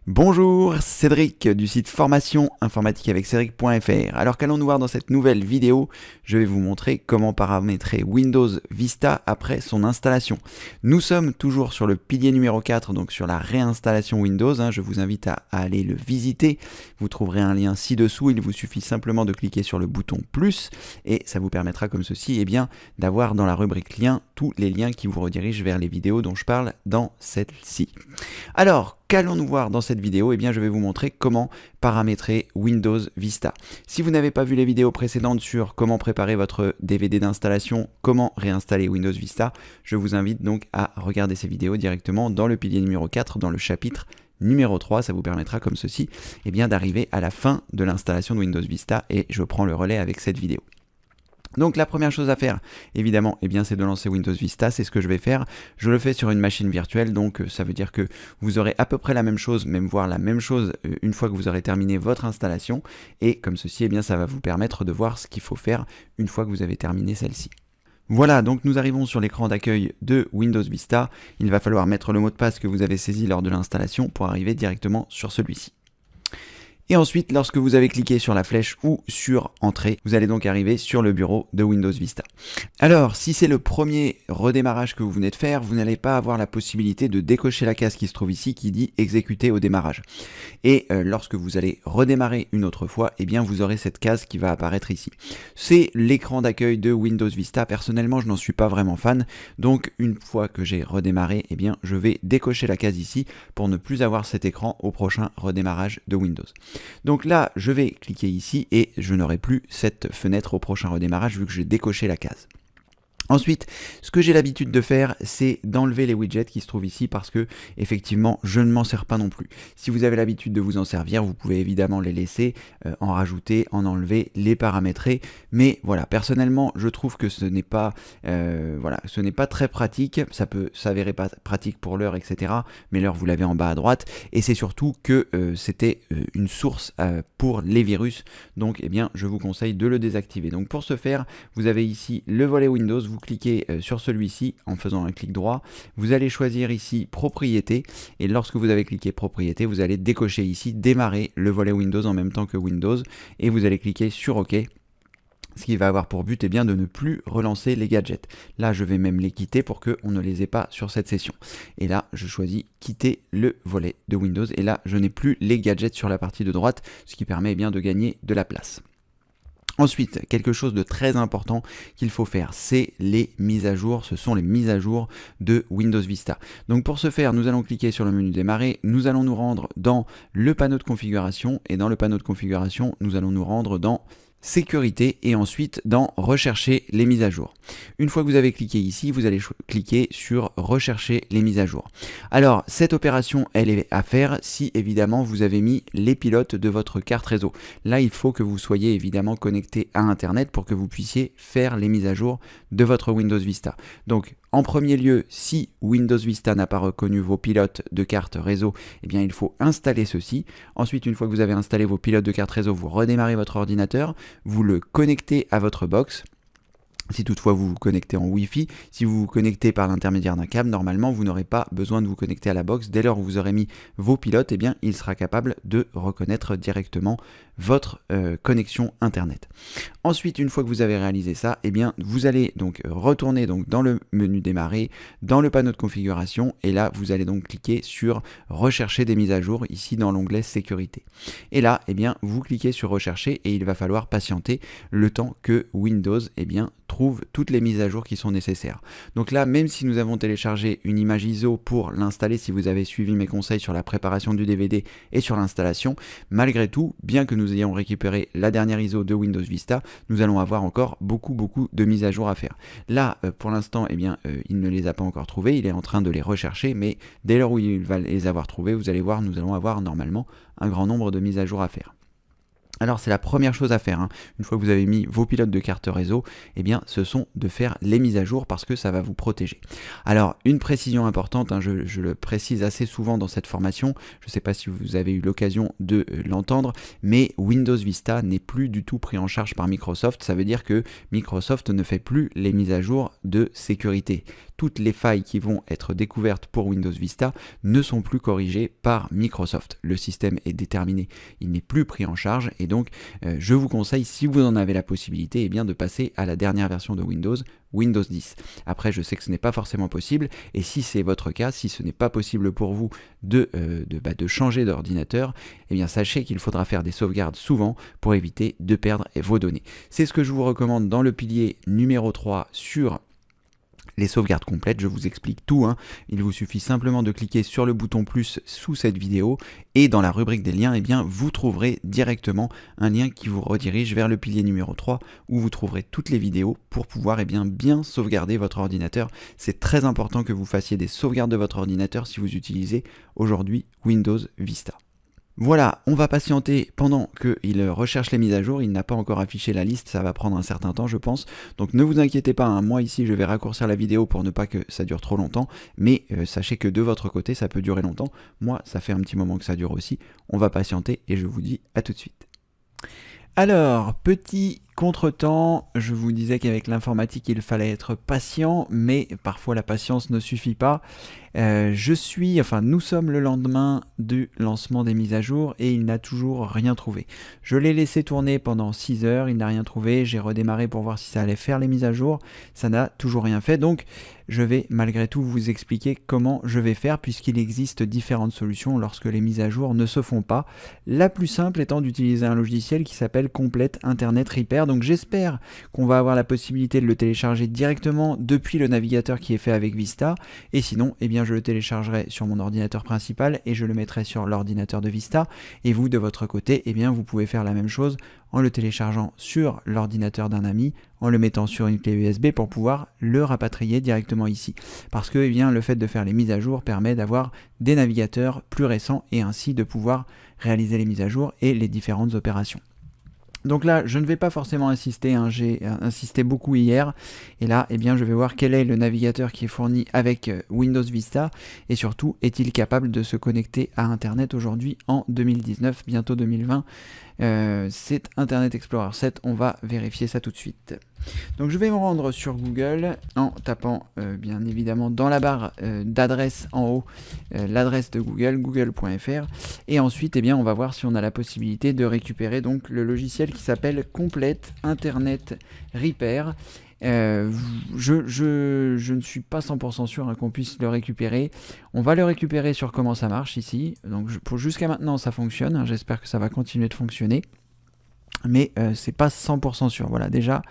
Bonjour, Cédric du site formation informatique avec Cédric.fr. Alors qu'allons-nous voir dans cette nouvelle vidéo? Je vais vous montrer comment paramétrer Windows Vista après son installation. Nous sommes toujours sur le pilier numéro 4, donc sur la réinstallation Windows. Je vous invite à aller le visiter. Vous trouverez un lien ci-dessous. Il vous suffit simplement de cliquer sur le bouton plus et ça vous permettra comme ceci d'avoir dans la rubrique liens tous les liens qui vous redirigent vers les vidéos dont je parle dans celle-ci. Alors, qu'allons-nous voir dans cette vidéo? Je vais vous montrer comment paramétrer Windows Vista. Si vous n'avez pas vu les vidéos précédentes sur comment préparer votre DVD d'installation, comment réinstaller Windows Vista, je vous invite donc à regarder ces vidéos directement dans le pilier numéro 4, dans le chapitre numéro 3, ça vous permettra comme ceci d'arriver à la fin de l'installation de Windows Vista et je prends le relais avec cette vidéo. Donc la première chose à faire, évidemment, c'est de lancer Windows Vista, c'est ce que je vais faire. Je le fais sur une machine virtuelle, donc ça veut dire que vous aurez à peu près la même chose, même voire la même chose une fois que vous aurez terminé votre installation. Et comme ceci, ça va vous permettre de voir ce qu'il faut faire une fois que vous avez terminé celle-ci. Voilà, donc nous arrivons sur l'écran d'accueil de Windows Vista. Il va falloir mettre le mot de passe que vous avez saisi lors de l'installation pour arriver directement sur celui-ci. Et ensuite, lorsque vous avez cliqué sur la flèche ou sur Entrée, vous allez donc arriver sur le bureau de Windows Vista. Alors, si c'est le premier redémarrage que vous venez de faire, vous n'allez pas avoir la possibilité de décocher la case qui se trouve ici qui dit Exécuter au démarrage. Et lorsque vous allez redémarrer une autre fois, vous aurez cette case qui va apparaître ici. C'est l'écran d'accueil de Windows Vista. Personnellement, je n'en suis pas vraiment fan. Donc, une fois que j'ai redémarré, je vais décocher la case ici pour ne plus avoir cet écran au prochain redémarrage de Windows. Donc là, je vais cliquer ici et je n'aurai plus cette fenêtre au prochain redémarrage vu que j'ai décoché la case. Ensuite, ce que j'ai l'habitude de faire, c'est d'enlever les widgets qui se trouvent ici parce que, effectivement, je ne m'en sers pas non plus. Si vous avez l'habitude de vous en servir, vous pouvez évidemment les laisser, en rajouter, en enlever, les paramétrer. Mais voilà, personnellement, je trouve que ce n'est pas, très pratique. Ça peut s'avérer pas pratique pour l'heure, etc. Mais l'heure, vous l'avez en bas à droite. Et c'est surtout que c'était une source pour les virus. Donc, je vous conseille de le désactiver. Donc, pour ce faire, vous avez ici le volet Windows. Vous cliquez sur celui-ci en faisant un clic droit, vous allez choisir ici propriété et lorsque vous avez cliqué propriété, vous allez décocher ici démarrer le volet Windows en même temps que Windows et vous allez cliquer sur OK. Ce qui va avoir pour but de ne plus relancer les gadgets. Là, je vais même les quitter pour qu'on ne les ait pas sur cette session. Et là, je choisis quitter le volet de Windows et là, je n'ai plus les gadgets sur la partie de droite, ce qui permet de gagner de la place. Ensuite, quelque chose de très important qu'il faut faire, c'est les mises à jour. Ce sont les mises à jour de Windows Vista. Donc pour ce faire, nous allons cliquer sur le menu démarrer. Nous allons nous rendre dans le panneau de configuration. Et dans le panneau de configuration, nous allons nous rendre dans Sécurité et ensuite dans Rechercher les mises à jour. Une fois que vous avez cliqué ici, vous allez cliquer sur Rechercher les mises à jour. Alors, cette opération, elle est à faire si évidemment vous avez mis les pilotes de votre carte réseau. Là, il faut que vous soyez évidemment connecté à Internet pour que vous puissiez faire les mises à jour de votre Windows Vista. Donc, en premier lieu, si Windows Vista n'a pas reconnu vos pilotes de carte réseau, il faut installer ceci. Ensuite, une fois que vous avez installé vos pilotes de carte réseau, vous redémarrez votre ordinateur, vous le connectez à votre box. Si toutefois vous vous connectez en Wi-Fi, si vous vous connectez par l'intermédiaire d'un câble, normalement vous n'aurez pas besoin de vous connecter à la box. Dès lors où vous aurez mis vos pilotes, il sera capable de reconnaître directement votre connexion internet. Ensuite, une fois que vous avez réalisé ça, vous allez donc retourner dans le menu démarrer, dans le panneau de configuration, et là vous allez donc cliquer sur rechercher des mises à jour ici dans l'onglet sécurité. Et là, vous cliquez sur rechercher et il va falloir patienter le temps que Windows trouve toutes les mises à jour qui sont nécessaires. Donc là, même si nous avons téléchargé une image ISO pour l'installer, si vous avez suivi mes conseils sur la préparation du DVD et sur l'installation, malgré tout, bien que nous ayons récupéré la dernière ISO de Windows Vista, nous allons avoir encore beaucoup de mises à jour à faire. Là, pour l'instant, il ne les a pas encore trouvées, il est en train de les rechercher, mais dès lors où il va les avoir trouvées, vous allez voir, nous allons avoir normalement un grand nombre de mises à jour à faire. Alors c'est la première chose à faire, une fois que vous avez mis vos pilotes de carte réseau, ce sont de faire les mises à jour parce que ça va vous protéger. Alors une précision importante, je le précise assez souvent dans cette formation, je ne sais pas si vous avez eu l'occasion de l'entendre, mais Windows Vista n'est plus du tout pris en charge par Microsoft, ça veut dire que Microsoft ne fait plus les mises à jour de sécurité. toutes les failles qui vont être découvertes pour Windows Vista ne sont plus corrigées par Microsoft. Le système est déterminé, il n'est plus pris en charge et donc je vous conseille, si vous en avez la possibilité, de passer à la dernière version de Windows 10. Après, je sais que ce n'est pas forcément possible et si c'est votre cas, si ce n'est pas possible pour vous de changer d'ordinateur, sachez qu'il faudra faire des sauvegardes souvent pour éviter de perdre vos données. C'est ce que je vous recommande dans le pilier numéro 3 sur les sauvegardes complètes. Je vous explique tout, Il vous suffit simplement de cliquer sur le bouton plus sous cette vidéo et dans la rubrique des liens, vous trouverez directement un lien qui vous redirige vers le pilier numéro 3 où vous trouverez toutes les vidéos pour pouvoir bien sauvegarder votre ordinateur. C'est très important que vous fassiez des sauvegardes de votre ordinateur si vous utilisez aujourd'hui Windows Vista. Voilà, on va patienter pendant qu'il recherche les mises à jour. Il n'a pas encore affiché la liste, ça va prendre un certain temps je pense. Donc ne vous inquiétez pas, moi ici je vais raccourcir la vidéo pour ne pas que ça dure trop longtemps. Mais sachez que de votre côté ça peut durer longtemps. Moi ça fait un petit moment que ça dure aussi. On va patienter et je vous dis à tout de suite. Alors, petit contretemps, je vous disais qu'avec l'informatique il fallait être patient, mais parfois la patience ne suffit pas. Nous sommes le lendemain du lancement des mises à jour et il n'a toujours rien trouvé. Je l'ai laissé tourner pendant 6 heures, il n'a rien trouvé, j'ai redémarré pour voir si ça allait faire les mises à jour, ça n'a toujours rien fait, donc je vais malgré tout vous expliquer comment je vais faire puisqu'il existe différentes solutions lorsque les mises à jour ne se font pas. La plus simple étant d'utiliser un logiciel qui s'appelle Complete Internet Repair, donc j'espère qu'on va avoir la possibilité de le télécharger directement depuis le navigateur qui est fait avec Vista, et sinon, je le téléchargerai sur mon ordinateur principal et je le mettrai sur l'ordinateur de Vista, et vous de votre côté, vous pouvez faire la même chose en le téléchargeant sur l'ordinateur d'un ami, en le mettant sur une clé USB pour pouvoir le rapatrier directement ici. Parce que le fait de faire les mises à jour permet d'avoir des navigateurs plus récents et ainsi de pouvoir réaliser les mises à jour et les différentes opérations. Donc là, je ne vais pas forcément insister, j'ai insisté beaucoup hier, et là, je vais voir quel est le navigateur qui est fourni avec Windows Vista, et surtout, est-il capable de se connecter à Internet aujourd'hui en 2019, bientôt 2020. C'est Internet Explorer 7, on va vérifier ça tout de suite. Donc je vais me rendre sur Google en tapant bien évidemment dans la barre d'adresse en haut l'adresse de Google, google.fr, et ensuite on va voir si on a la possibilité de récupérer donc le logiciel qui s'appelle Complete Internet Repair. Je ne suis pas 100% sûr qu'on puisse le récupérer. On va le récupérer sur comment ça marche ici. Donc jusqu'à maintenant ça fonctionne, j'espère que ça va continuer de fonctionner. Mais c'est pas 100% sûr. Voilà, déjà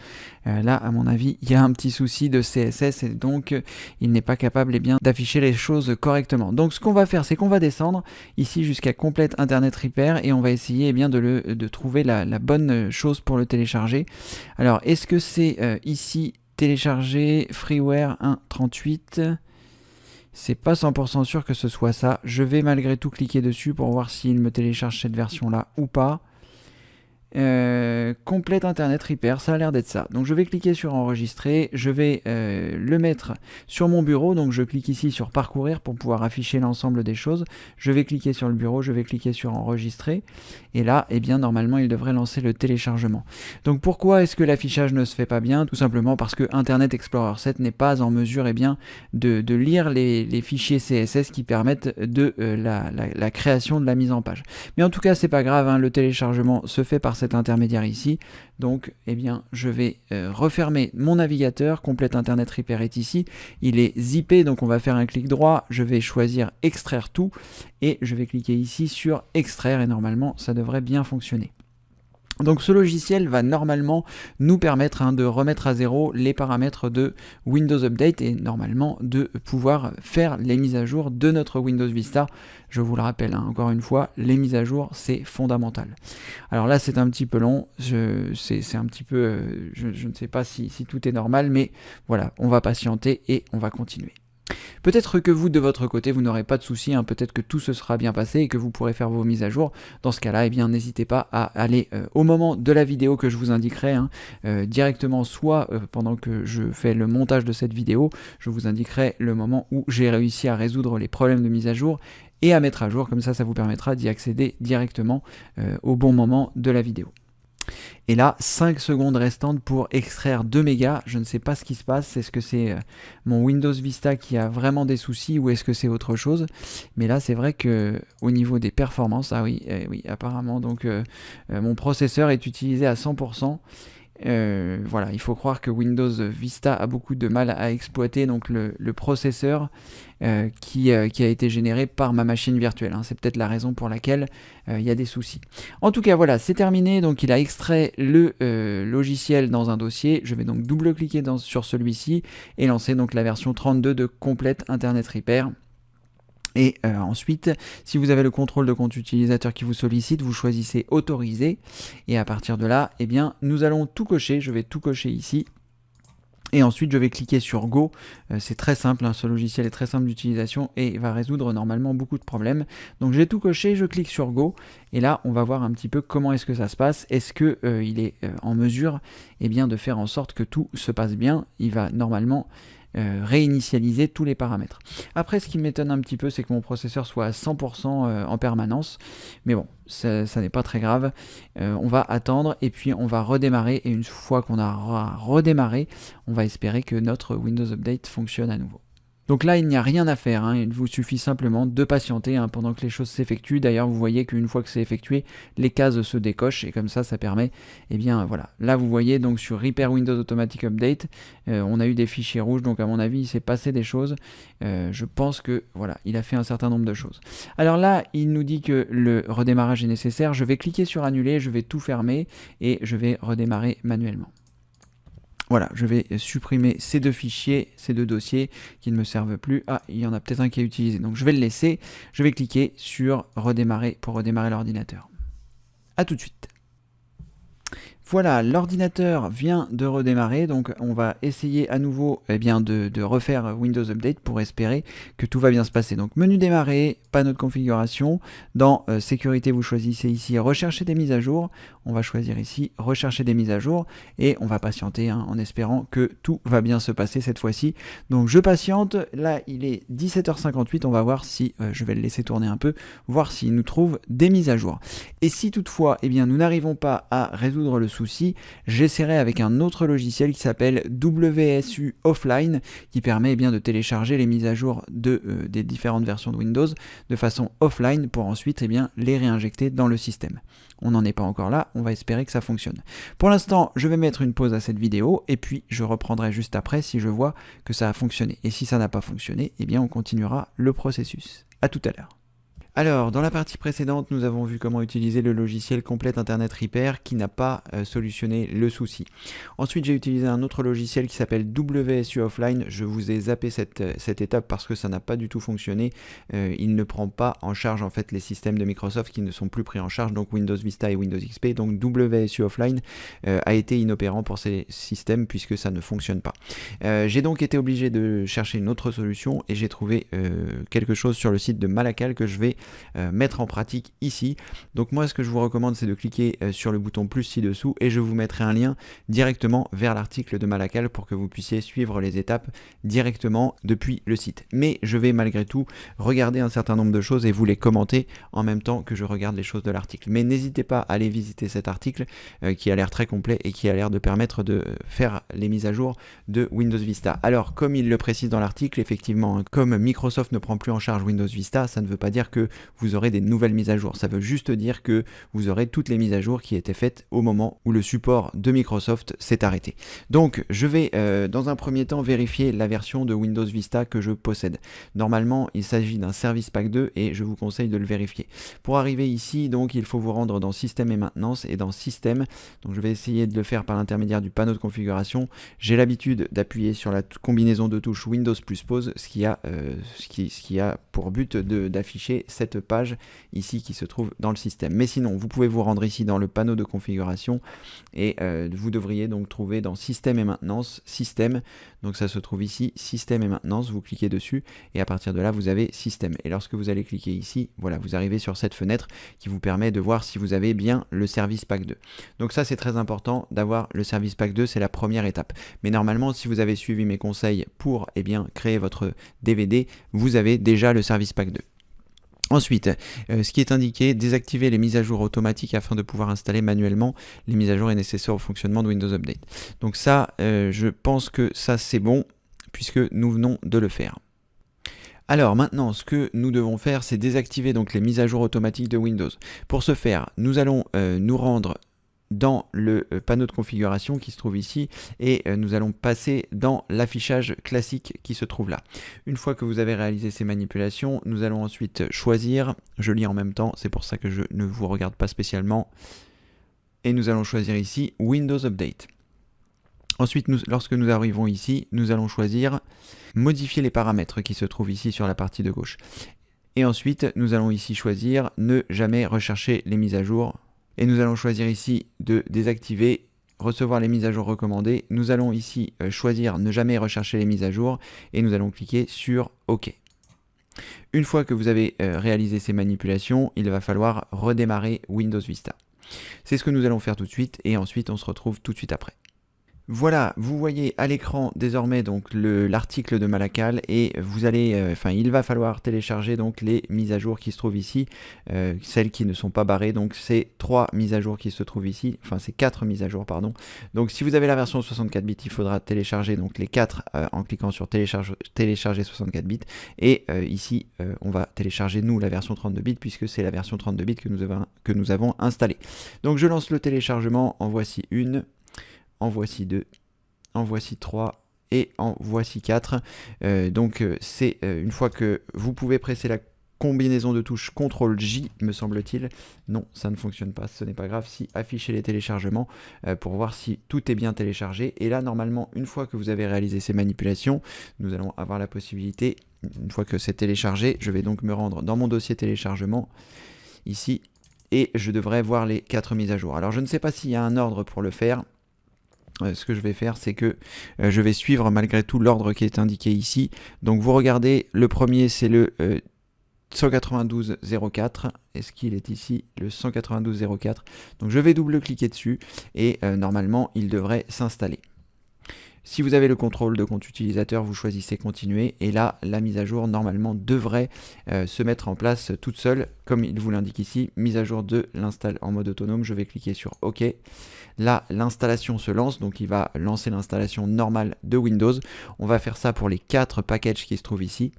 là à mon avis il y a un petit souci de CSS et donc il n'est pas capable d'afficher les choses correctement. Donc ce qu'on va faire, c'est qu'on va descendre ici jusqu'à Complete Internet Repair et on va essayer de trouver la bonne chose pour le télécharger. Alors est-ce que c'est ici télécharger freeware 1.38? C'est pas 100% sûr que ce soit ça. Je vais malgré tout cliquer dessus pour voir s'il me télécharge cette version là ou pas. Complete Internet Repair, ça a l'air d'être ça. Donc je vais cliquer sur enregistrer, je vais le mettre sur mon bureau, donc je clique ici sur parcourir pour pouvoir afficher l'ensemble des choses. Je vais cliquer sur le bureau, je vais cliquer sur enregistrer et là normalement il devrait lancer le téléchargement. Donc pourquoi est-ce que l'affichage ne se fait pas bien? Tout simplement parce que Internet Explorer 7 n'est pas en mesure de lire les fichiers CSS qui permettent de la création de la mise en page. Mais en tout cas c'est pas grave, le téléchargement se fait par cet intermédiaire ici. Donc je vais refermer mon navigateur. Complete Internet Repair est ici, il est zippé, donc on va faire un clic droit, je vais choisir extraire tout et je vais cliquer ici sur extraire et normalement ça devrait bien fonctionner. Donc ce logiciel va normalement nous permettre de remettre à zéro les paramètres de Windows Update et normalement de pouvoir faire les mises à jour de notre Windows Vista. Je vous le rappelle encore une fois, les mises à jour c'est fondamental. Alors là c'est un petit peu long, c'est un petit peu, je ne sais pas si tout est normal, mais voilà, on va patienter et on va continuer. Peut-être que vous, de votre côté, vous n'aurez pas de soucis, peut-être que tout se sera bien passé et que vous pourrez faire vos mises à jour. Dans ce cas-là, n'hésitez pas à aller au moment de la vidéo que je vous indiquerai, directement, soit pendant que je fais le montage de cette vidéo, je vous indiquerai le moment où j'ai réussi à résoudre les problèmes de mise à jour et à mettre à jour, comme ça vous permettra d'y accéder directement au bon moment de la vidéo. Et là, 5 secondes restantes pour extraire 2 mégas. Je ne sais pas ce qui se passe. Est-ce que c'est mon Windows Vista qui a vraiment des soucis ou est-ce que c'est autre chose? Mais là, c'est vrai que au niveau des performances, ah oui, oui, apparemment, donc mon processeur est utilisé à 100%. Voilà, il faut croire que Windows Vista a beaucoup de mal à exploiter donc le processeur qui a été généré par ma machine virtuelle. Hein. C'est peut-être la raison pour laquelle il y a des soucis. En tout cas, voilà, c'est terminé. Donc, il a extrait le logiciel dans un dossier. Je vais donc double-cliquer sur celui-ci et lancer donc la version 32 de Complete Internet Repair. Et ensuite, si vous avez le contrôle de compte utilisateur qui vous sollicite, vous choisissez autoriser et à partir de là, eh bien, nous allons tout cocher. Je vais tout cocher ici. Et ensuite, je vais cliquer sur Go. C'est très simple, hein, ce logiciel est très simple d'utilisation et va résoudre normalement beaucoup de problèmes. Donc j'ai tout coché, je clique sur Go. Et là, on va voir un petit peu comment est-ce que ça se passe. Est-ce qu'il est en mesure bien, de faire en sorte que tout se passe bien? Il va normalement réinitialiser tous les paramètres. Après, ce qui m'étonne un petit peu, c'est que mon processeur soit à 100% en permanence. Mais bon, ça n'est pas très grave. On va attendre et puis on va redémarrer. Et une fois qu'on a redémarré, on va espérer que notre Windows Update fonctionne à nouveau. Donc là, il n'y a rien à faire, hein. Il vous suffit simplement de patienter pendant que les choses s'effectuent. D'ailleurs, vous voyez qu'une fois que c'est effectué, les cases se décochent et comme ça permet, voilà. Là, vous voyez donc sur Repair Windows Automatic Update, on a eu des fichiers rouges, donc à mon avis, il s'est passé des choses. Je pense que, voilà, il a fait un certain nombre de choses. Alors là, il nous dit que le redémarrage est nécessaire. Je vais cliquer sur Annuler, je vais tout fermer et je vais redémarrer manuellement. Voilà, je vais supprimer ces deux fichiers, ces deux dossiers qui ne me servent plus. Ah, il y en a peut-être un qui est utilisé, donc je vais le laisser. Je vais cliquer sur redémarrer pour redémarrer l'ordinateur. A tout de suite. Voilà, l'ordinateur vient de redémarrer, donc on va essayer à nouveau de refaire Windows Update pour espérer que tout va bien se passer. Donc menu démarrer, panneau de configuration, dans sécurité vous choisissez ici rechercher des mises à jour, on va choisir ici rechercher des mises à jour et on va patienter en espérant que tout va bien se passer cette fois-ci. Donc je patiente, là il est 17h58, on va voir si, je vais le laisser tourner un peu, voir s'il nous trouve des mises à jour. Et si toutefois nous n'arrivons pas à résoudre le souci, j'essaierai avec un autre logiciel qui s'appelle WSU Offline qui permet de télécharger les mises à jour des différentes versions de Windows de façon offline pour ensuite les réinjecter dans le système. On n'en est pas encore là, on va espérer que ça fonctionne. Pour l'instant, je vais mettre une pause à cette vidéo et puis je reprendrai juste après si je vois que ça a fonctionné. Et si ça n'a pas fonctionné, on continuera le processus. À tout à l'heure. Alors, dans la partie précédente, nous avons vu comment utiliser le logiciel Complete Internet Repair qui n'a pas solutionné le souci. Ensuite, j'ai utilisé un autre logiciel qui s'appelle WSU Offline. Je vous ai zappé cette étape parce que ça n'a pas du tout fonctionné. Il ne prend pas en charge en fait les systèmes de Microsoft qui ne sont plus pris en charge, donc Windows Vista et Windows XP. Donc WSU Offline a été inopérant pour ces systèmes puisque ça ne fonctionne pas. J'ai donc été obligé de chercher une autre solution et j'ai trouvé quelque chose sur le site de Malacal que je vais mettre en pratique ici. Donc moi ce que je vous recommande c'est de cliquer sur le bouton plus ci-dessous et je vous mettrai un lien directement vers l'article de Malacal pour que vous puissiez suivre les étapes directement depuis le site. Mais je vais malgré tout regarder un certain nombre de choses et vous les commenter en même temps que je regarde les choses de l'article. Mais n'hésitez pas à aller visiter cet article qui a l'air très complet et qui a l'air de permettre de faire les mises à jour de Windows Vista. Alors comme il le précise dans l'article, effectivement, comme Microsoft ne prend plus en charge Windows Vista, ça ne veut pas dire que vous aurez des nouvelles mises à jour. Ça veut juste dire que vous aurez toutes les mises à jour qui étaient faites au moment où le support de Microsoft s'est arrêté. Donc je vais dans un premier temps vérifier la version de Windows Vista que je possède. Normalement il s'agit d'un Service Pack 2 et je vous conseille de le vérifier. Pour arriver ici, donc il faut vous rendre dans Système et Maintenance et dans Système. Donc je vais essayer de le faire par l'intermédiaire du panneau de configuration. J'ai l'habitude d'appuyer sur la combinaison de touches Windows plus pause, ce qui a pour but d'afficher cette page ici qui se trouve dans le système. Mais sinon, vous pouvez vous rendre ici dans le panneau de configuration et vous devriez donc trouver dans Système et Maintenance, Système. Donc ça se trouve ici, Système et Maintenance, vous cliquez dessus et à partir de là, vous avez Système. Et lorsque vous allez cliquer ici, voilà, vous arrivez sur cette fenêtre qui vous permet de voir si vous avez bien le Service Pack 2. Donc ça, c'est très important d'avoir le Service Pack 2, c'est la première étape. Mais normalement, si vous avez suivi mes conseils pour créer votre DVD, vous avez déjà le Service Pack 2. Ensuite, ce qui est indiqué, désactiver les mises à jour automatiques afin de pouvoir installer manuellement les mises à jour nécessaires au fonctionnement de Windows Update. Donc ça, je pense que ça c'est bon, puisque nous venons de le faire. Alors maintenant, ce que nous devons faire, c'est désactiver donc les mises à jour automatiques de Windows. Pour ce faire, nous allons nous rendre dans le panneau de configuration qui se trouve ici et nous allons passer dans l'affichage classique qui se trouve là. Une fois que vous avez réalisé ces manipulations, nous allons ensuite choisir, je lis en même temps, c'est pour ça que je ne vous regarde pas spécialement, et nous allons choisir ici Windows Update. Ensuite, lorsque nous arrivons ici, nous allons choisir modifier les paramètres qui se trouvent ici sur la partie de gauche. Et ensuite, nous allons ici choisir ne jamais rechercher les mises à jour. Et nous allons choisir ici de désactiver, recevoir les mises à jour recommandées. Nous allons ici choisir ne jamais rechercher les mises à jour et nous allons cliquer sur OK. Une fois que vous avez réalisé ces manipulations, il va falloir redémarrer Windows Vista. C'est ce que nous allons faire tout de suite et ensuite on se retrouve tout de suite après. Voilà, vous voyez à l'écran désormais donc l'article de Malakal et vous allez, il va falloir télécharger donc les mises à jour qui se trouvent ici, celles qui ne sont pas barrées. Donc c'est 3 mises à jour qui se trouvent ici, enfin c'est 4 mises à jour pardon. Donc si vous avez la version 64 bits, il faudra télécharger donc les 4 en cliquant sur télécharger 64 bits et ici on va télécharger nous la version 32 bits puisque c'est la version 32 bits que nous avons installée. Donc je lance le téléchargement, en voici une. En voici 2, en voici 3 et en voici 4. C'est une fois que vous pouvez presser la combinaison de touches CTRL-J, me semble-t-il. Non, ça ne fonctionne pas, ce n'est pas grave. Si afficher les téléchargements pour voir si tout est bien téléchargé. Et là, normalement, une fois que vous avez réalisé ces manipulations, nous allons avoir la possibilité, une fois que c'est téléchargé, je vais donc me rendre dans mon dossier téléchargement, ici, et je devrais voir les 4 mises à jour. Alors, je ne sais pas s'il y a un ordre pour le faire. Ce que je vais faire, c'est que je vais suivre malgré tout l'ordre qui est indiqué ici. Donc vous regardez, le premier c'est le 192.04. Est-ce qu'il est ici? Le 192.04. Donc je vais double-cliquer dessus et normalement il devrait s'installer. Si vous avez le contrôle de compte utilisateur, vous choisissez continuer et là la mise à jour normalement devrait se mettre en place toute seule comme il vous l'indique ici, mise à jour de l'install en mode autonome. Je vais cliquer sur OK. Là l'installation se lance, donc il va lancer l'installation normale de Windows. On va faire ça pour les 4 packages qui se trouvent ici.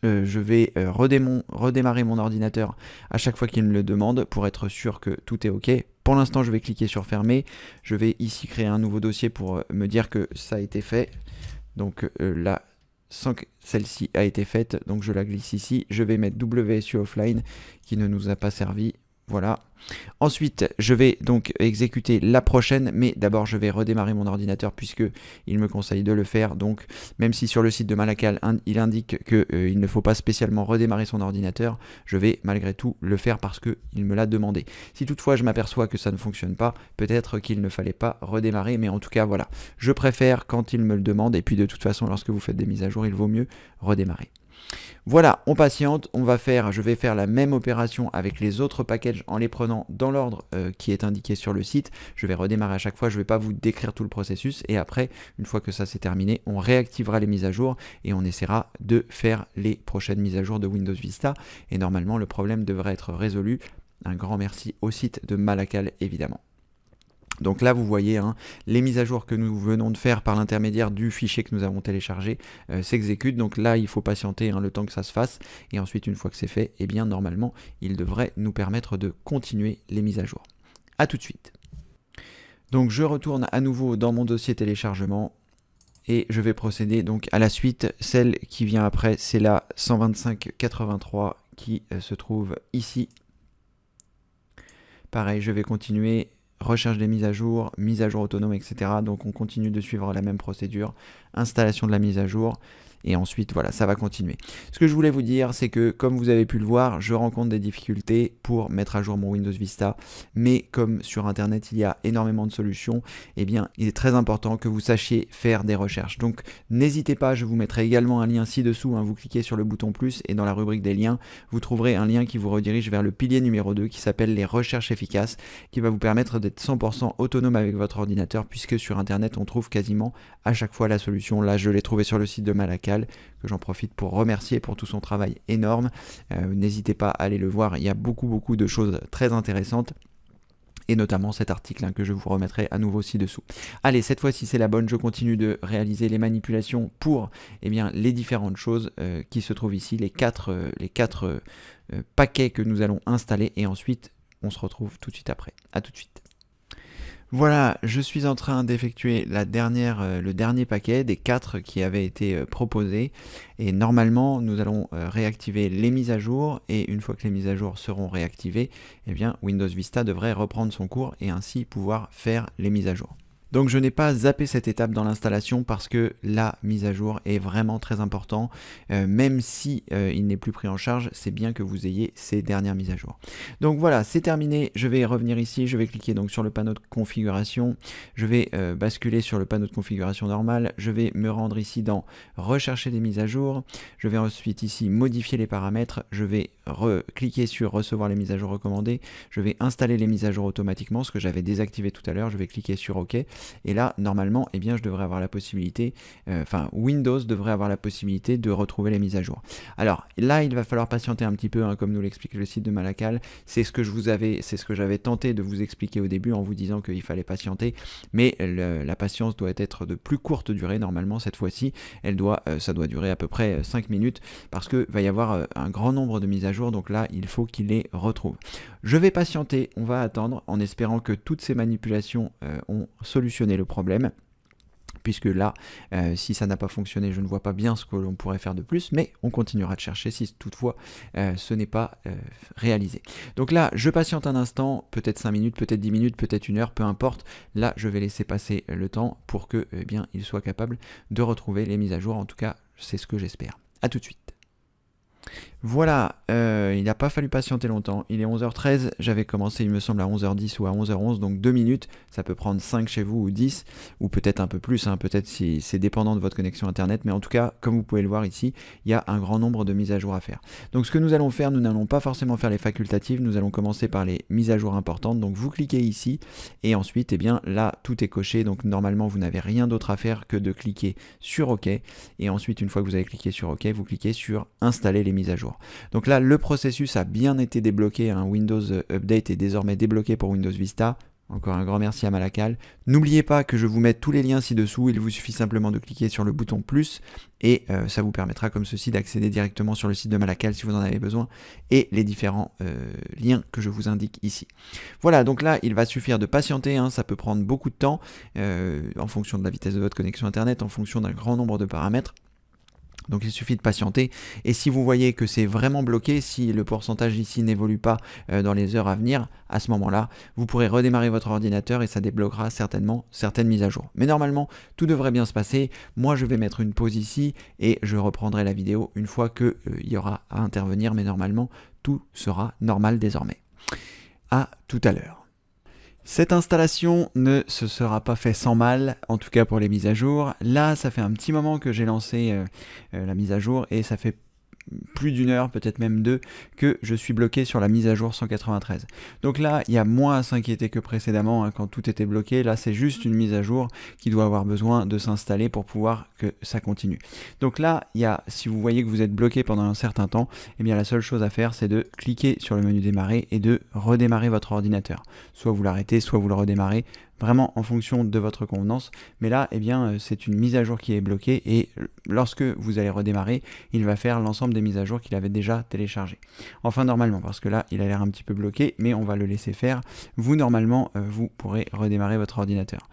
Je vais redémarrer mon ordinateur à chaque fois qu'il me le demande pour être sûr que tout est OK. Pour l'instant, je vais cliquer sur fermer. Je vais ici créer un nouveau dossier pour me dire que ça a été fait. Donc là, celle-ci a été faite, donc je la glisse ici. Je vais mettre WSU offline qui ne nous a pas servi. Voilà. Ensuite, je vais donc exécuter la prochaine, mais d'abord je vais redémarrer mon ordinateur puisque il me conseille de le faire. Donc, même si sur le site de Malakal, il indique qu'il ne faut pas spécialement redémarrer son ordinateur, je vais malgré tout le faire parce qu'il me l'a demandé. Si toutefois je m'aperçois que ça ne fonctionne pas, peut-être qu'il ne fallait pas redémarrer, mais en tout cas voilà, je préfère quand il me le demande et puis de toute façon lorsque vous faites des mises à jour, il vaut mieux redémarrer. Voilà, on patiente, je vais faire la même opération avec les autres packages en les prenant dans l'ordre qui est indiqué sur le site. Je vais redémarrer à chaque fois, je ne vais pas vous décrire tout le processus et après, une fois que ça c'est terminé, on réactivera les mises à jour et on essaiera de faire les prochaines mises à jour de Windows Vista et normalement le problème devrait être résolu. Un grand merci au site de Malakal évidemment. Donc là vous voyez les mises à jour que nous venons de faire par l'intermédiaire du fichier que nous avons téléchargé s'exécutent. Donc là il faut patienter le temps que ça se fasse et ensuite une fois que c'est fait, eh bien normalement il devrait nous permettre de continuer les mises à jour. A tout de suite. Donc je retourne à nouveau dans mon dossier téléchargement et je vais procéder donc à la suite. Celle qui vient après c'est la 125.83 qui se trouve ici. Pareil, je vais continuer. Recherche des mises à jour autonome, etc. Donc on continue de suivre la même procédure, installation de la mise à jour, et ensuite voilà, ça va continuer. Ce que je voulais vous dire, c'est que comme vous avez pu le voir, je rencontre des difficultés pour mettre à jour mon Windows Vista, mais comme sur internet il y a énormément de solutions, eh bien il est très important que vous sachiez faire des recherches. Donc n'hésitez pas, je vous mettrai également un lien ci-dessous, vous cliquez sur le bouton plus et dans la rubrique des liens, vous trouverez un lien qui vous redirige vers le pilier numéro 2 qui s'appelle les recherches efficaces, qui va vous permettre d'être 100% autonome avec votre ordinateur, puisque sur internet on trouve quasiment à chaque fois la solution. Là je l'ai trouvé sur le site de Malakal. Malacal, que j'en profite pour remercier pour tout son travail énorme. N'hésitez pas à aller le voir, il y a beaucoup de choses très intéressantes. Et notamment cet article que je vous remettrai à nouveau ci-dessous. Allez, cette fois-ci c'est la bonne, je continue de réaliser les manipulations pour les différentes choses qui se trouvent ici, les quatre paquets que nous allons installer, et ensuite on se retrouve tout de suite après. A tout de suite. Voilà, je suis en train d'effectuer le dernier paquet des 4 qui avaient été proposés, et normalement nous allons réactiver les mises à jour, et une fois que les mises à jour seront réactivées, Windows Vista devrait reprendre son cours et ainsi pouvoir faire les mises à jour. Donc je n'ai pas zappé cette étape dans l'installation parce que la mise à jour est vraiment très important. Même si il n'est plus pris en charge, c'est bien que vous ayez ces dernières mises à jour. Donc voilà, c'est terminé. Je vais revenir ici, je vais cliquer donc sur le panneau de configuration. Je vais basculer sur le panneau de configuration normal. Je vais me rendre ici dans rechercher des mises à jour. Je vais ensuite ici modifier les paramètres. Je vais cliquer sur recevoir les mises à jour recommandées. Je vais installer les mises à jour automatiquement, ce que j'avais désactivé tout à l'heure. Je vais cliquer sur OK. Et là, normalement, je devrais avoir la possibilité, Windows devrait avoir la possibilité de retrouver les mises à jour. Alors là, il va falloir patienter un petit peu, comme nous l'explique le site de Malacal. C'est ce que j'avais tenté de vous expliquer au début en vous disant qu'il fallait patienter, mais la patience doit être de plus courte durée. Normalement, cette fois-ci, ça doit durer à peu près 5 minutes parce qu'il va y avoir un grand nombre de mises à jour. Donc là, il faut qu'il les retrouve. Je vais patienter, on va attendre en espérant que toutes ces manipulations ont solutionné le problème, puisque là, si ça n'a pas fonctionné, je ne vois pas bien ce que l'on pourrait faire de plus, mais on continuera de chercher si toutefois ce n'est pas réalisé. Donc là, je patiente un instant, peut-être 5 minutes, peut-être 10 minutes, peut-être 1 heure, peu importe. Là, je vais laisser passer le temps pour que il soit capable de retrouver les mises à jour. En tout cas, c'est ce que j'espère. À tout de suite. Voilà, il n'a pas fallu patienter longtemps, il est 11h13, j'avais commencé il me semble à 11h10 ou à 11h11, donc 2 minutes, ça peut prendre 5 chez vous ou 10, ou peut-être un peu plus, peut-être si c'est dépendant de votre connexion internet, mais en tout cas, comme vous pouvez le voir ici, il y a un grand nombre de mises à jour à faire. Donc ce que nous allons faire, nous n'allons pas forcément faire les facultatives, nous allons commencer par les mises à jour importantes, donc vous cliquez ici, et ensuite, là, tout est coché, donc normalement, vous n'avez rien d'autre à faire que de cliquer sur OK, et ensuite, une fois que vous avez cliqué sur OK, vous cliquez sur installer les mises à jour. Donc là, le processus a bien été débloqué, Windows Update est désormais débloqué pour Windows Vista. Encore un grand merci à Malacal. N'oubliez pas que je vous mets tous les liens ci-dessous, il vous suffit simplement de cliquer sur le bouton plus et ça vous permettra comme ceci d'accéder directement sur le site de Malacal si vous en avez besoin et les différents liens que je vous indique ici. Voilà, donc là il va suffire de patienter, ça peut prendre beaucoup de temps en fonction de la vitesse de votre connexion internet, en fonction d'un grand nombre de paramètres. Donc il suffit de patienter, et si vous voyez que c'est vraiment bloqué, si le pourcentage ici n'évolue pas dans les heures à venir, à ce moment-là, vous pourrez redémarrer votre ordinateur et ça débloquera certainement certaines mises à jour. Mais normalement, tout devrait bien se passer. Moi, je vais mettre une pause ici et je reprendrai la vidéo une fois qu'il y aura à intervenir, mais normalement, tout sera normal désormais. À tout à l'heure. Cette installation ne se sera pas fait sans mal, en tout cas pour les mises à jour. Là, ça fait un petit moment que j'ai lancé la mise à jour et ça fait plus d'1 heure, peut-être même 2, que je suis bloqué sur la mise à jour 193. Donc là, il y a moins à s'inquiéter que précédemment quand tout était bloqué. Là, c'est juste une mise à jour qui doit avoir besoin de s'installer pour pouvoir que ça continue. Donc là, si vous voyez que vous êtes bloqué pendant un certain temps, la seule chose à faire, c'est de cliquer sur le menu démarrer et de redémarrer votre ordinateur. Soit vous l'arrêtez, soit vous le redémarrez, vraiment en fonction de votre convenance, mais là, c'est une mise à jour qui est bloquée et lorsque vous allez redémarrer, il va faire l'ensemble des mises à jour qu'il avait déjà téléchargées. Enfin, normalement, parce que là, il a l'air un petit peu bloqué, mais on va le laisser faire. Vous, normalement, vous pourrez redémarrer votre ordinateur.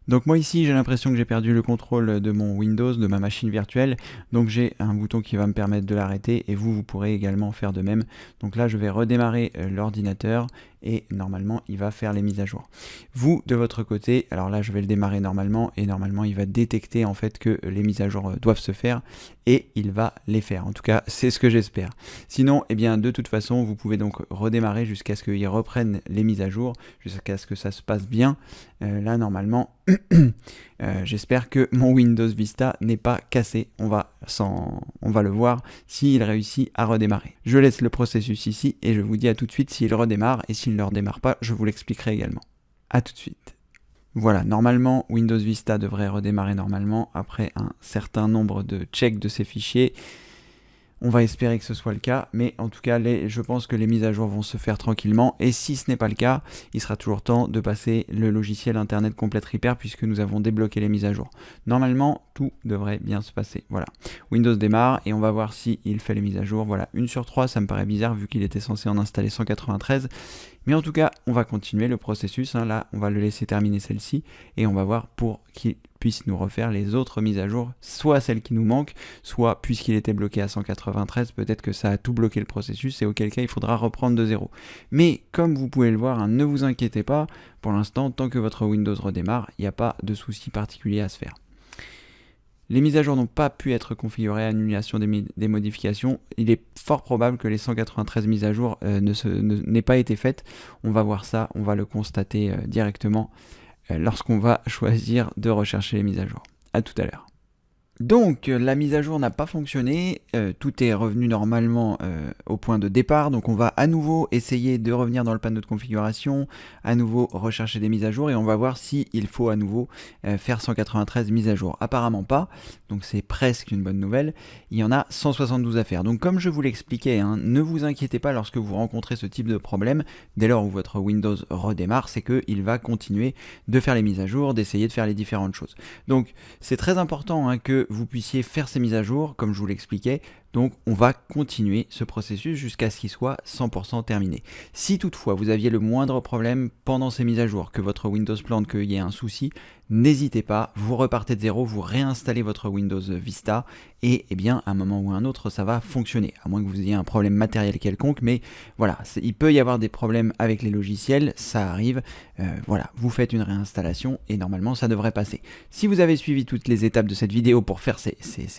Donc moi ici, j'ai l'impression que j'ai perdu le contrôle de mon Windows, de ma machine virtuelle, donc j'ai un bouton qui va me permettre de l'arrêter et vous pourrez également faire de même. Donc là, je vais redémarrer l'ordinateur et normalement, il va faire les mises à jour. Vous, de votre côté, alors là, je vais le démarrer normalement et normalement, il va détecter en fait que les mises à jour doivent se faire et il va les faire. En tout cas, c'est ce que j'espère. Sinon, de toute façon, vous pouvez donc redémarrer jusqu'à ce qu'il reprenne les mises à jour, jusqu'à ce que ça se passe bien. Là, normalement, j'espère que mon Windows Vista n'est pas cassé. On va le voir s'il réussit à redémarrer. Je laisse le processus ici et je vous dis à tout de suite s'il redémarre et s'il ne redémarre pas, je vous l'expliquerai également. À tout de suite. Voilà, normalement Windows Vista devrait redémarrer normalement après un certain nombre de checks de ces fichiers. On va espérer que ce soit le cas, mais en tout cas, je pense que les mises à jour vont se faire tranquillement. Et si ce n'est pas le cas, il sera toujours temps de passer le logiciel Internet Complete Repair puisque nous avons débloqué les mises à jour. Normalement, tout devrait bien se passer. Voilà, Windows démarre et on va voir s'il fait les mises à jour. Voilà, 1 sur 3, ça me paraît bizarre vu qu'il était censé en installer 193. Mais en tout cas, on va continuer le processus. Là, on va le laisser terminer celle-ci et on va voir pour qu'il puisse nous refaire les autres mises à jour, soit celles qui nous manquent, soit puisqu'il était bloqué à 193, peut-être que ça a tout bloqué le processus et auquel cas il faudra reprendre de zéro. Mais comme vous pouvez le voir, ne vous inquiétez pas, pour l'instant, tant que votre Windows redémarre, il n'y a pas de souci particulier à se faire. Les mises à jour n'ont pas pu être configurées, annulation des modifications. Il est fort probable que les 193 mises à jour n'aient pas été faites. On va voir ça, on va le constater directement lorsqu'on va choisir de rechercher les mises à jour. A tout à l'heure. Donc la mise à jour n'a pas fonctionné, tout est revenu normalement au point de départ, donc on va à nouveau essayer de revenir dans le panneau de configuration, à nouveau rechercher des mises à jour et on va voir s'il faut à nouveau faire 193 mises à jour. Apparemment pas, donc c'est presque une bonne nouvelle, il y en a 172 à faire. Donc comme je vous l'expliquais, ne vous inquiétez pas lorsque vous rencontrez ce type de problème, dès lors où votre Windows redémarre, c'est qu'il va continuer de faire les mises à jour, d'essayer de faire les différentes choses. Donc c'est très important que vous puissiez faire ces mises à jour, comme je vous l'expliquais. Donc on va continuer ce processus jusqu'à ce qu'il soit 100% terminé. Si toutefois vous aviez le moindre problème pendant ces mises à jour, que votre Windows plante, qu'il y ait un souci, n'hésitez pas, vous repartez de zéro, vous réinstallez votre Windows Vista et bien à un moment ou à un autre ça va fonctionner, à moins que vous ayez un problème matériel quelconque, mais voilà, il peut y avoir des problèmes avec les logiciels, ça arrive, voilà, vous faites une réinstallation et normalement ça devrait passer. Si vous avez suivi toutes les étapes de cette vidéo pour faire ces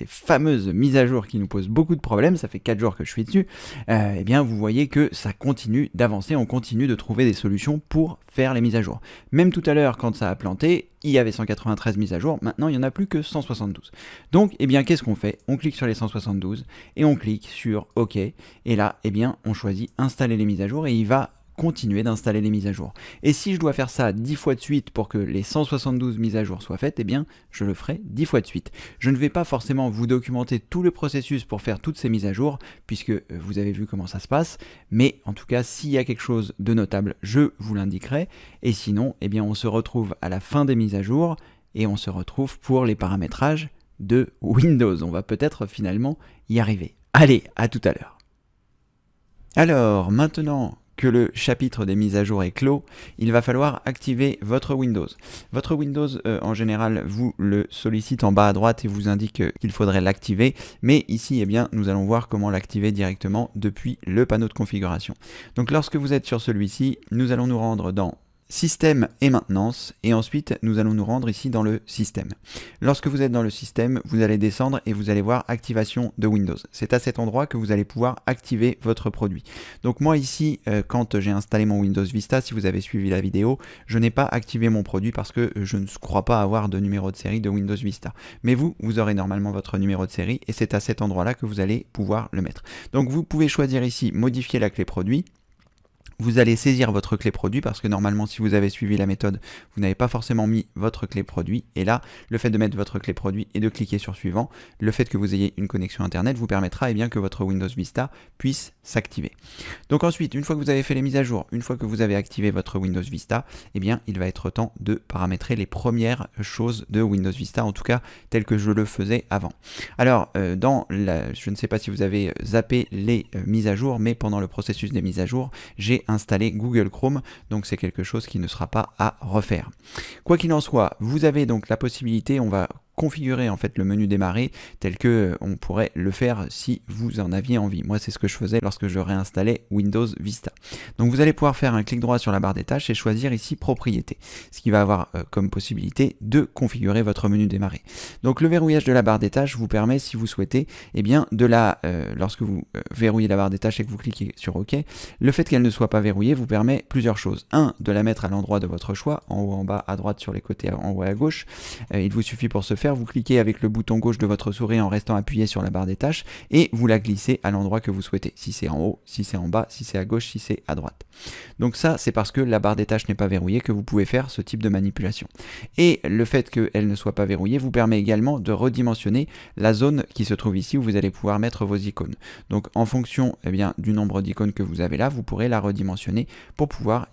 fameuses mises à jour qui nous posent beaucoup de problèmes, ça fait 4 jours que je suis dessus, et bien vous voyez que ça continue d'avancer, on continue de trouver des solutions pour faire les mises à jour. Même tout à l'heure quand ça a planté, il y avait 193 mises à jour, maintenant il n'y en a plus que 172. Donc, eh bien, qu'est-ce qu'on fait? On clique sur les 172 et on clique sur OK. Et là, eh bien, on choisit installer les mises à jour et il va continuer d'installer les mises à jour. Et si je dois faire ça 10 fois de suite pour que les 172 mises à jour soient faites, eh bien, je le ferai 10 fois de suite. Je ne vais pas forcément vous documenter tout le processus pour faire toutes ces mises à jour, puisque vous avez vu comment ça se passe, mais en tout cas, s'il y a quelque chose de notable, je vous l'indiquerai, et sinon, eh bien, on se retrouve à la fin des mises à jour, et on se retrouve pour les paramétrages de Windows. On va peut-être finalement y arriver. Allez, à tout à l'heure. Alors, maintenant que le chapitre des mises à jour est clos, il va falloir activer votre Windows. Votre Windows, en général, vous le sollicite en bas à droite et vous indique qu'il faudrait l'activer. Mais ici, eh bien, nous allons voir comment l'activer directement depuis le panneau de configuration. Donc, lorsque vous êtes sur celui-ci, nous allons nous rendre dans Système et maintenance, et ensuite nous allons nous rendre ici dans le système. Lorsque vous êtes dans le système, vous allez descendre et vous allez voir activation de Windows. C'est à cet endroit que vous allez pouvoir activer votre produit. Donc moi ici, quand j'ai installé mon Windows Vista, si vous avez suivi la vidéo, je n'ai pas activé mon produit parce que je ne crois pas avoir de numéro de série de Windows Vista. Mais vous aurez normalement votre numéro de série et c'est à cet endroit-là que vous allez pouvoir le mettre. Donc vous pouvez choisir ici modifier la clé produit. Vous allez saisir votre clé produit parce que normalement si vous avez suivi la méthode, vous n'avez pas forcément mis votre clé produit et là, le fait de mettre votre clé produit et de cliquer sur suivant, le fait que vous ayez une connexion internet vous permettra bien que votre Windows Vista puisse s'activer. Donc ensuite, une fois que vous avez fait les mises à jour, une fois que vous avez activé votre Windows Vista, bien il va être temps de paramétrer les premières choses de Windows Vista, en tout cas tel que je le faisais avant. Alors, je ne sais pas si vous avez zappé les mises à jour, mais pendant le processus des mises à jour, j'ai installé Google Chrome, donc c'est quelque chose qui ne sera pas à refaire. Quoi qu'il en soit, vous avez donc la possibilité, on va configurer en fait le menu démarrer tel que on pourrait le faire si vous en aviez envie. Moi c'est ce que je faisais lorsque je réinstallais Windows Vista. Donc vous allez pouvoir faire un clic droit sur la barre des tâches et choisir ici propriété, ce qui va avoir comme possibilité de configurer votre menu démarrer. Donc le verrouillage de la barre des tâches vous permet, si vous souhaitez, bien lorsque vous verrouillez la barre des tâches et que vous cliquez sur OK, le fait qu'elle ne soit pas verrouillée vous permet plusieurs choses. De la mettre à l'endroit de votre choix, en haut, en bas, à droite, sur les côtés, en haut et à gauche. Il vous suffit pour ce faire faire, vous cliquez avec le bouton gauche de votre souris en restant appuyé sur la barre des tâches et vous la glissez à l'endroit que vous souhaitez. Si c'est en haut, si c'est en bas, si c'est à gauche, si c'est à droite. Donc ça, c'est parce que la barre des tâches n'est pas verrouillée que vous pouvez faire ce type de manipulation. Et le fait qu'elle ne soit pas verrouillée vous permet également de redimensionner la zone qui se trouve ici où vous allez pouvoir mettre vos icônes. Donc en fonction du nombre d'icônes que vous avez là, vous pourrez la redimensionner pour pouvoir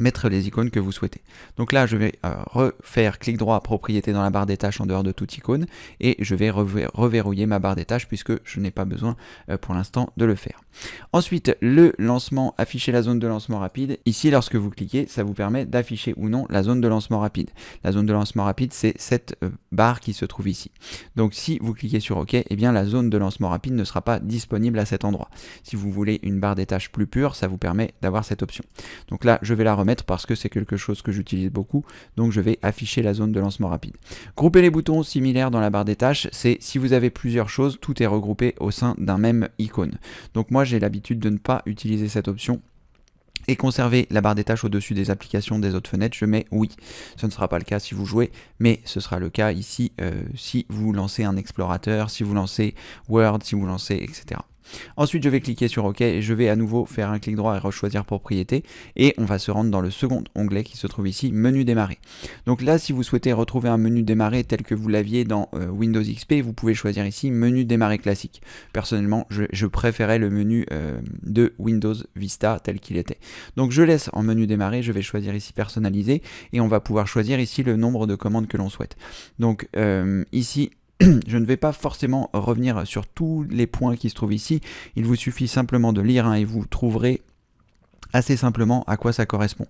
mettre les icônes que vous souhaitez. Donc là, je vais refaire clic droit, propriété dans la barre des tâches en dehors de toute icône, et je vais reverrouiller ma barre des tâches puisque je n'ai pas besoin pour l'instant de le faire. Ensuite, le lancement, afficher la zone de lancement rapide. Ici, lorsque vous cliquez, ça vous permet d'afficher ou non la zone de lancement rapide. La zone de lancement rapide, c'est cette barre qui se trouve ici. Donc si vous cliquez sur OK, eh bien la zone de lancement rapide ne sera pas disponible à cet endroit. Si vous voulez une barre des tâches plus pure, ça vous permet d'avoir cette option. Donc là, je vais la remettre parce que c'est quelque chose que j'utilise beaucoup, donc je vais afficher la zone de lancement rapide. Grouper les boutons similaires dans la barre des tâches, c'est si vous avez plusieurs choses, tout est regroupé au sein d'un même icône. Donc moi j'ai l'habitude de ne pas utiliser cette option et conserver la barre des tâches au-dessus des applications des autres fenêtres, je mets oui. Ce ne sera pas le cas si vous jouez, mais ce sera le cas ici si vous lancez un explorateur, si vous lancez Word, si vous lancez etc. Ensuite, je vais cliquer sur OK et je vais à nouveau faire un clic droit et rechoisir propriété et on va se rendre dans le second onglet qui se trouve ici, menu démarrer. Donc là, si vous souhaitez retrouver un menu démarrer tel que vous l'aviez dans Windows XP, vous pouvez choisir ici menu démarrer classique. Personnellement, je préférais le menu de Windows Vista tel qu'il était. Donc je laisse en menu démarrer, je vais choisir ici personnaliser et on va pouvoir choisir ici le nombre de commandes que l'on souhaite. Donc ici, je ne vais pas forcément revenir sur tous les points qui se trouvent ici, il vous suffit simplement de lire et vous trouverez assez simplement à quoi ça correspond.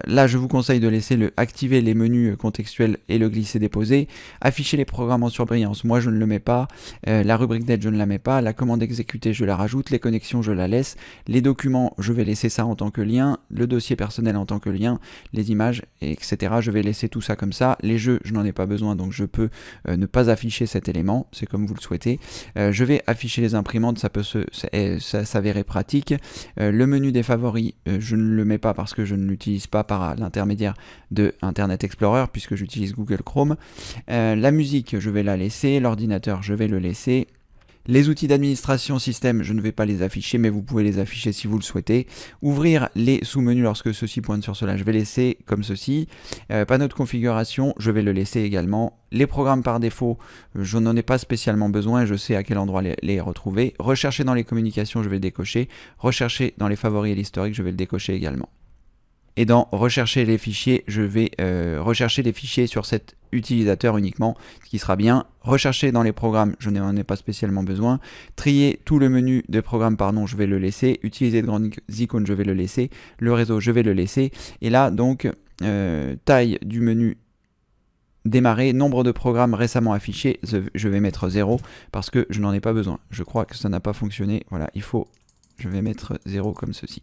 Là, je vous conseille de laisser activer les menus contextuels et le glisser-déposer, afficher les programmes en surbrillance, moi je ne le mets pas, la rubrique d'aide je ne la mets pas, la commande exécutée je la rajoute, les connexions je la laisse, les documents je vais laisser ça en tant que lien, le dossier personnel en tant que lien, les images, etc. Je vais laisser tout ça comme ça, les jeux je n'en ai pas besoin donc je peux ne pas afficher cet élément, c'est comme vous le souhaitez. Je vais afficher les imprimantes, ça peut s'avérer pratique, le menu des favoris je ne le mets pas parce que je ne l'utilise pas par l'intermédiaire de Internet Explorer puisque j'utilise Google Chrome. La musique, je vais la laisser. L'ordinateur, je vais le laisser. Les outils d'administration système, je ne vais pas les afficher, mais vous pouvez les afficher si vous le souhaitez. Ouvrir les sous-menus lorsque ceci pointe sur cela, je vais laisser comme ceci. Panneau de configuration, je vais le laisser également. Les programmes par défaut, je n'en ai pas spécialement besoin, je sais à quel endroit les retrouver. Rechercher dans les communications, je vais le décocher. Rechercher dans les favoris et l'historique, je vais le décocher également. Et dans rechercher les fichiers, je vais rechercher les fichiers sur cet utilisateur uniquement, ce qui sera bien. Rechercher dans les programmes, je n'en ai pas spécialement besoin. Trier tout le menu de programmes par nom, je vais le laisser. Utiliser de grandes icônes, je vais le laisser. Le réseau, je vais le laisser. Et là, donc, taille du menu démarrer, nombre de programmes récemment affichés, je vais mettre 0 parce que je n'en ai pas besoin. Je crois que ça n'a pas fonctionné. Voilà, je vais mettre 0 comme ceci.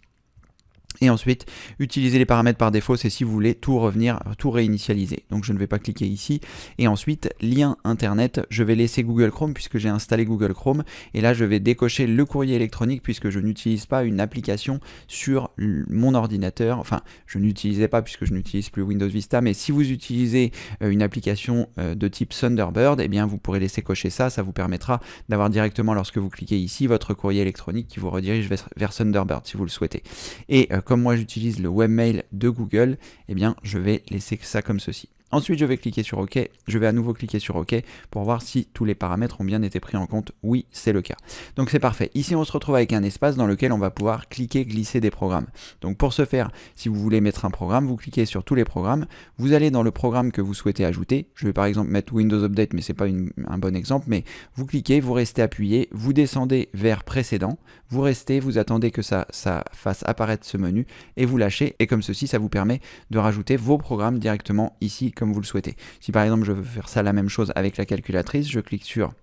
Et ensuite, utiliser les paramètres par défaut, c'est si vous voulez tout réinitialiser. Donc je ne vais pas cliquer ici. Et ensuite, lien internet, je vais laisser Google Chrome puisque j'ai installé Google Chrome. Et là, je vais décocher le courrier électronique puisque je n'utilise pas une application sur mon ordinateur. Enfin, je n'utilisais pas puisque je n'utilise plus Windows Vista. Mais si vous utilisez une application de type Thunderbird, eh bien vous pourrez laisser cocher ça. Ça vous permettra d'avoir directement, lorsque vous cliquez ici, votre courrier électronique qui vous redirige vers Thunderbird si vous le souhaitez. Et comme moi j'utilise le webmail de Google, eh bien je vais laisser ça comme ceci. Ensuite, je vais cliquer sur OK. Je vais à nouveau cliquer sur OK pour voir si tous les paramètres ont bien été pris en compte. Oui, c'est le cas. Donc c'est parfait. Ici, on se retrouve avec un espace dans lequel on va pouvoir cliquer, glisser des programmes. Donc pour ce faire, si vous voulez mettre un programme, vous cliquez sur tous les programmes. Vous allez dans le programme que vous souhaitez ajouter. Je vais par exemple mettre Windows Update, mais c'est pas un bon exemple. Mais vous cliquez, vous restez appuyé, vous descendez vers précédent, vous restez, vous attendez que ça fasse apparaître ce menu et vous lâchez. Et comme ceci, ça vous permet de rajouter vos programmes directement ici, comme vous le souhaitez. Si par exemple je veux faire ça la même chose avec la calculatrice, je clique sur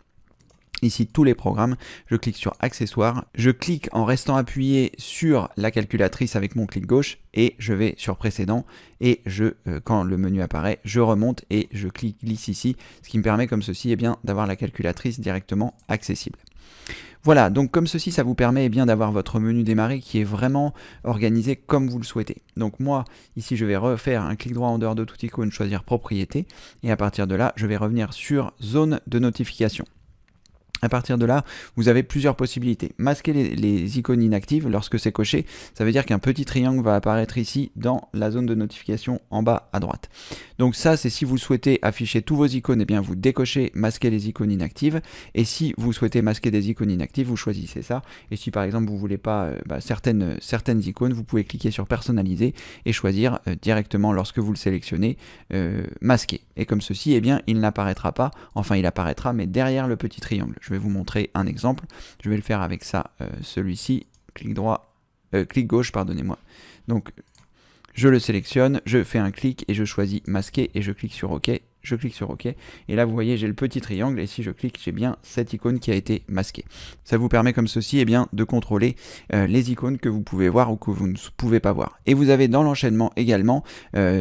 ici tous les programmes, je clique sur accessoires, je clique en restant appuyé sur la calculatrice avec mon clic gauche et je vais sur précédent et quand le menu apparaît, je remonte et je glisse ici, ce qui me permet comme ceci d'avoir la calculatrice directement accessible. Voilà, donc comme ceci, ça vous permet bien d'avoir votre menu démarrer qui est vraiment organisé comme vous le souhaitez. Donc moi, ici, je vais refaire un clic droit en dehors de toute icône, choisir propriété, et à partir de là, je vais revenir sur zone de notification. À partir de là, vous avez plusieurs possibilités. Masquer les icônes inactives lorsque c'est coché, ça veut dire qu'un petit triangle va apparaître ici dans la zone de notification en bas à droite. Donc ça, c'est si vous souhaitez afficher tous vos icônes, eh bien vous décochez masquer les icônes inactives. Et si vous souhaitez masquer des icônes inactives, vous choisissez ça. Et si par exemple vous voulez pas certaines icônes, vous pouvez cliquer sur personnaliser et choisir directement lorsque vous le sélectionnez masquer. Et comme ceci, eh bien il n'apparaîtra pas, enfin il apparaîtra mais derrière le petit triangle. Je vais vous montrer un exemple. Je vais le faire avec ça, celui-ci, clic gauche, pardonnez-moi. Donc, je le sélectionne, je fais un clic et je choisis masquer et je clique sur OK. Je clique sur OK et là vous voyez j'ai le petit triangle et si je clique j'ai bien cette icône qui a été masquée. Ça vous permet comme ceci de contrôler les icônes que vous pouvez voir ou que vous ne pouvez pas voir. Et vous avez dans l'enchaînement également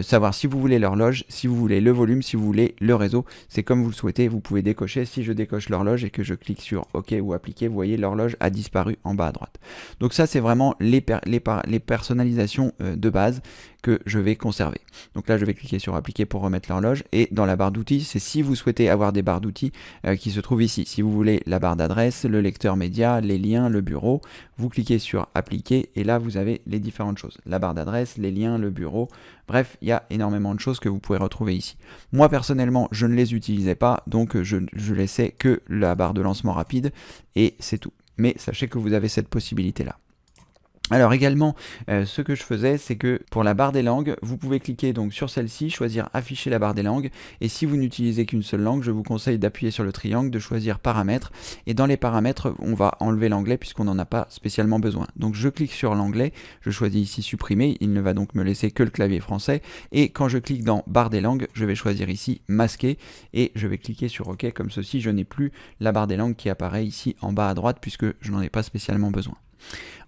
savoir si vous voulez l'horloge, si vous voulez le volume, si vous voulez le réseau, c'est comme vous le souhaitez, vous pouvez décocher. Si je décoche l'horloge et que je clique sur OK ou appliquer, vous voyez l'horloge a disparu en bas à droite. Donc ça c'est vraiment les personnalisations de base que je vais conserver. Donc là je vais cliquer sur appliquer pour remettre l'horloge et dans la barre d'outils, c'est si vous souhaitez avoir des barres d'outils qui se trouvent ici. Si vous voulez la barre d'adresse, le lecteur média, les liens, le bureau, vous cliquez sur appliquer et là vous avez les différentes choses. La barre d'adresse, les liens, le bureau, bref, il y a énormément de choses que vous pouvez retrouver ici. Moi personnellement, je ne les utilisais pas, donc je laissais que la barre de lancement rapide et c'est tout. Mais sachez que vous avez cette possibilité là. Alors également, ce que je faisais, c'est que pour la barre des langues, vous pouvez cliquer donc sur celle-ci, choisir afficher la barre des langues, et si vous n'utilisez qu'une seule langue, je vous conseille d'appuyer sur le triangle, de choisir paramètres, et dans les paramètres, on va enlever l'anglais puisqu'on n'en a pas spécialement besoin. Donc je clique sur l'anglais, je choisis ici supprimer, il ne va donc me laisser que le clavier français, et quand je clique dans barre des langues, je vais choisir ici masquer, et je vais cliquer sur OK, comme ceci, je n'ai plus la barre des langues qui apparaît ici en bas à droite puisque je n'en ai pas spécialement besoin.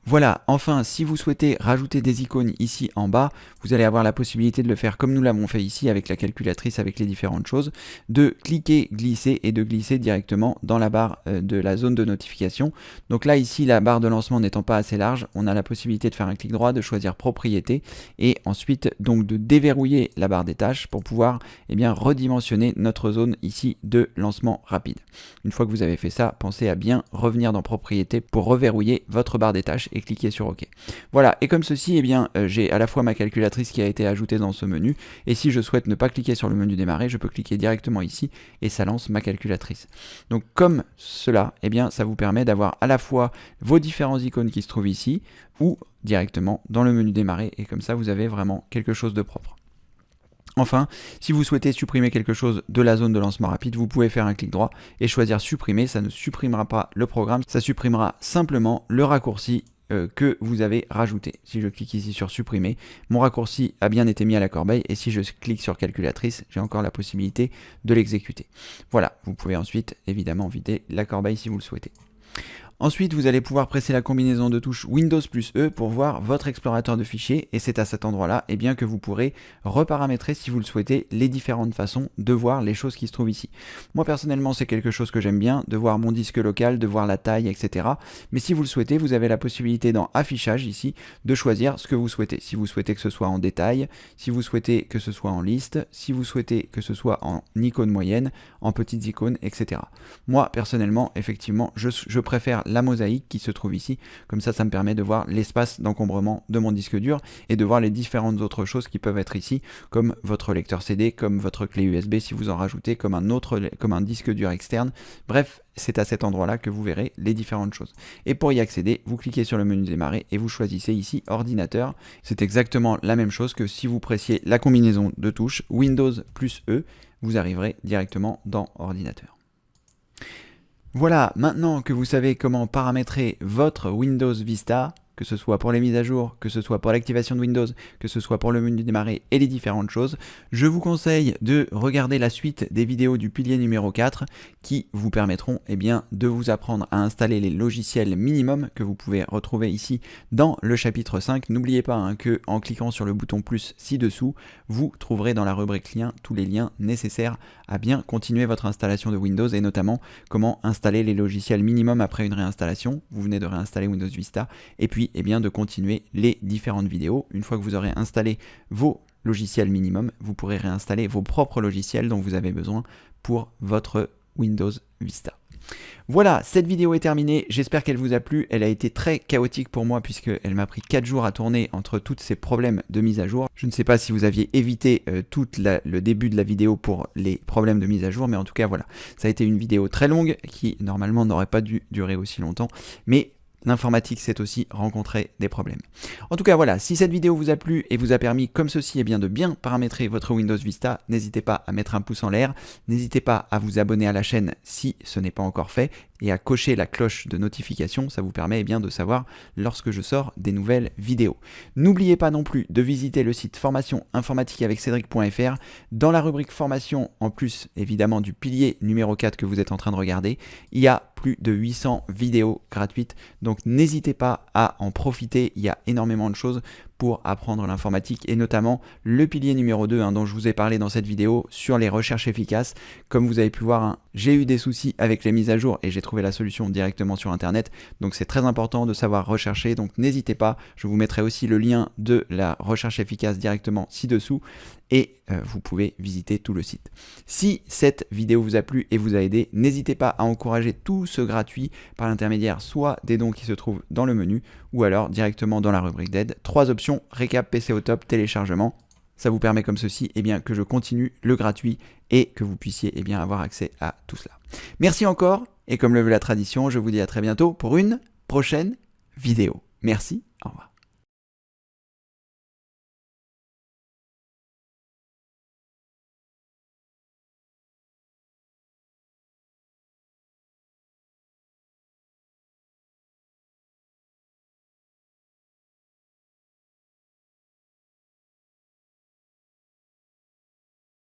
Voilà, enfin, si vous souhaitez rajouter des icônes ici en bas, vous allez avoir la possibilité de le faire comme nous l'avons fait ici avec la calculatrice, avec les différentes choses, de cliquer, glisser et de glisser directement dans la barre de la zone de notification. Donc là, ici, la barre de lancement n'étant pas assez large, on a la possibilité de faire un clic droit, de choisir propriété et ensuite donc de déverrouiller la barre des tâches pour pouvoir redimensionner notre zone ici de lancement rapide. Une fois que vous avez fait ça, pensez à bien revenir dans propriété pour reverrouiller votre barre des tâches et cliquer sur OK. Voilà, et comme ceci, j'ai à la fois ma calculatrice qui a été ajoutée dans ce menu, et si je souhaite ne pas cliquer sur le menu démarrer, je peux cliquer directement ici, et ça lance ma calculatrice. Donc comme cela, ça vous permet d'avoir à la fois vos différents icônes qui se trouvent ici, ou directement dans le menu démarrer, et comme ça vous avez vraiment quelque chose de propre. Enfin, si vous souhaitez supprimer quelque chose de la zone de lancement rapide, vous pouvez faire un clic droit et choisir supprimer. Ça ne supprimera pas le programme, ça supprimera simplement le raccourci que vous avez rajouté. Si je clique ici sur supprimer, mon raccourci a bien été mis à la corbeille et si je clique sur calculatrice, j'ai encore la possibilité de l'exécuter. Voilà, vous pouvez ensuite évidemment vider la corbeille si vous le souhaitez. Ensuite, vous allez pouvoir presser la combinaison de touches Windows plus E pour voir votre explorateur de fichiers et c'est à cet endroit-là que vous pourrez reparamétrer si vous le souhaitez les différentes façons de voir les choses qui se trouvent ici. Moi personnellement, c'est quelque chose que j'aime bien, de voir mon disque local, de voir la taille, etc. Mais si vous le souhaitez, vous avez la possibilité dans Affichage ici de choisir ce que vous souhaitez. Si vous souhaitez que ce soit en détail, si vous souhaitez que ce soit en liste, si vous souhaitez que ce soit en icône moyenne, en petites icônes, etc. Moi personnellement, effectivement, je préfère la mosaïque qui se trouve ici, comme ça me permet de voir l'espace d'encombrement de mon disque dur et de voir les différentes autres choses qui peuvent être ici, comme votre lecteur CD, comme votre clé USB si vous en rajoutez, comme un disque dur externe, bref, c'est à cet endroit-là que vous verrez les différentes choses. Et pour y accéder, vous cliquez sur le menu démarrer et vous choisissez ici ordinateur. C'est exactement la même chose que si vous pressiez la combinaison de touches Windows plus E, vous arriverez directement dans ordinateur. Voilà, maintenant que vous savez comment paramétrer votre Windows Vista, que ce soit pour les mises à jour, que ce soit pour l'activation de Windows, que ce soit pour le menu démarrer et les différentes choses. Je vous conseille de regarder la suite des vidéos du pilier numéro 4 qui vous permettront de vous apprendre à installer les logiciels minimum que vous pouvez retrouver ici dans le chapitre 5. N'oubliez pas que en cliquant sur le bouton plus ci-dessous, vous trouverez dans la rubrique liens tous les liens nécessaires à bien continuer votre installation de Windows et notamment comment installer les logiciels minimum après une réinstallation. Vous venez de réinstaller Windows Vista et puis de continuer les différentes vidéos. Une fois que vous aurez installé vos logiciels minimum, vous pourrez réinstaller vos propres logiciels dont vous avez besoin pour votre Windows Vista. Voilà, cette vidéo est terminée, j'espère qu'elle vous a plu. Elle a été très chaotique pour moi puisqu'elle m'a pris 4 jours à tourner entre tous ces problèmes de mise à jour. Je ne sais pas si vous aviez évité tout le début de la vidéo pour les problèmes de mise à jour, mais en tout cas voilà, ça a été une vidéo très longue qui normalement n'aurait pas dû durer aussi longtemps, mais l'informatique c'est aussi rencontrer des problèmes. En tout cas voilà, si cette vidéo vous a plu et vous a permis comme ceci de bien paramétrer votre Windows Vista, n'hésitez pas à mettre un pouce en l'air, n'hésitez pas à vous abonner à la chaîne si ce n'est pas encore fait et à cocher la cloche de notification, ça vous permet de savoir lorsque je sors des nouvelles vidéos. N'oubliez pas non plus de visiter le site formation informatique avec Cédric.fr. Dans la rubrique formation, en plus évidemment du pilier numéro 4 que vous êtes en train de regarder, il y a plus de 800 vidéos gratuites, donc n'hésitez pas à en profiter, il y a énormément de choses pour apprendre l'informatique et notamment le pilier numéro 2 dont je vous ai parlé dans cette vidéo sur les recherches efficaces. Comme vous avez pu voir, j'ai eu des soucis avec les mises à jour et j'ai trouvé la solution directement sur internet, donc c'est très important de savoir rechercher, donc n'hésitez pas, je vous mettrai aussi le lien de la recherche efficace directement ci-dessous et vous pouvez visiter tout le site. Si cette vidéo vous a plu et vous a aidé, n'hésitez pas à encourager tout ce gratuit par l'intermédiaire soit des dons qui se trouvent dans le menu ou alors directement dans la rubrique d'aide. 3 options, récap, PC au top, téléchargement. Ça vous permet comme ceci que je continue le gratuit et que vous puissiez avoir accès à tout cela. Merci encore et comme le veut la tradition, je vous dis à très bientôt pour une prochaine vidéo. Merci, au revoir.